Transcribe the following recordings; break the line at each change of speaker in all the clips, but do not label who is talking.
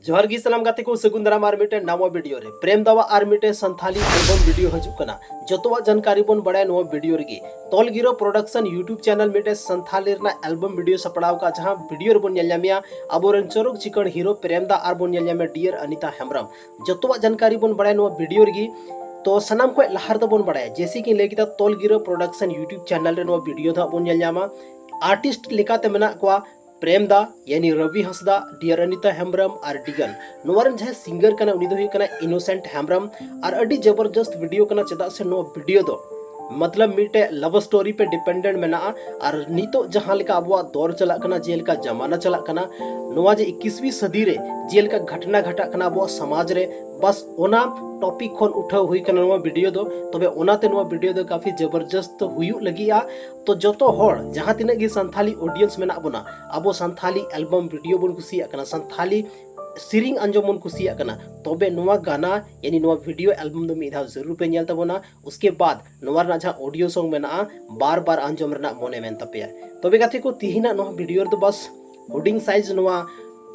जोहार गी सलाम गाते को सगुन दाराम आर मिटे नवा वीडियो रे प्रेम दावा आर मिटे संथाली एल्बम वीडियो हजू कना जतवा जानकारी बन बड़ा नवा वीडियो रे तोल गिरो प्रोडक्शन यूट्यूब चैनल मिटे संथाली रना एल्बम वीडियो सपड़ाव का जहां वीडियो रे बन नेलमिया अबोरन चोरक चिकन हीरो प्रेम दा आर बन नेलमिया डियर अनिता हेम्ब्रम जतवा जानकारी बन बड़ा नवा वीडियो रे तो सनाम को लहार दा बन बड़ा जैसे कि लेकिता तोल गिरो प्रोडक्शन यूट्यूब चैनल रे नवा वीडियो दा बन नेलमा आर्टिस्ट लेकाते मेना को प्रेम दा यानी रवि हंसदा डियर अनिता हेम्ब्रम और डिगन नोरन जहाँ सिंगर कना उनी दो हुई कना इनोसेंट हेम्ब्रम और अडी जबरदस्त वीडियो कना चेदा से नो वीडियो दो मतलब मिटे लव स्टोरी पे डिपेंडेंट मेना और नितो जहाँ लेका अबुआ दौर चला कना जेलका जमाना चला कना नोआ जे 21वीं सदी रे जेलका घटना घटा कना अबुआ समाज रे बस ओना टॉपिक खन उठाव हुई कना नोआ वीडियो दो तबे ओनाते नोआ वीडियो दो काफी जबरदस्त हुयु लगिया तो जतो होड़ जहाँ तिना गी संथाली ऑडियंस मेना बना अबो संथाली एल्बम वीडियो बन कुसिया कना संथाली सिरिंग अंजम बन कुसिया कना तबे नोआ गाना यानी नोआ वीडियो एल्बम दो मिधा जरूर पे नेल तबोना उसके बाद नोआ ना जहाँ ऑडियो सॉन्ग मेना बार बार अंजम रना मोने मेन तपेया तबे गाथे को तिहिना नोआ वीडियो तो बस हुडिंग साइज नोआ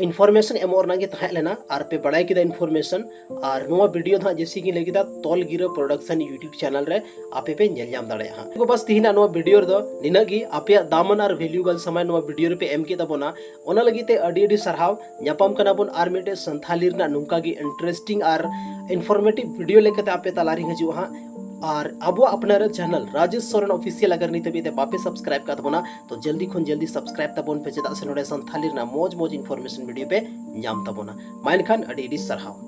इन्फॉर्मेशन एमोर नागे तहाँ लेना और पे बड़ाई किदा इन्फॉर्मेशन और नोआ वीडियो था जैसे कि लेकिदा तोल गिरो प्रोडक्शन यूट्यूब चैनल रे आपे पे नेल जाम दाड़े हां को बस तिहिना नोआ वीडियो दो निनागी आपे दामन और वैल्यूएबल समय नोआ वीडियो रे पे एम के तबोना ओना लगिते अडी सरहाव न्यापाम कना बोन आर मिटे संथाली रना नुंका गी इंटरेस्टिंग और इन्फॉर्मेटिव वीडियो लेकते आपे तालारी हजू हां और अब अपना चैनल राजेश सोरेन ऑफिशियल अगर नहीं तभी बापे सब्सक्राइब कर तबोना तो जल्दी खन जल्दी सब्सक्राइब तबोन पे चेदा से नोडे संथाली रना मौज मौज इन्फॉर्मेशन वीडियो पे नाम तबोना माइन खान अडी सरहाव।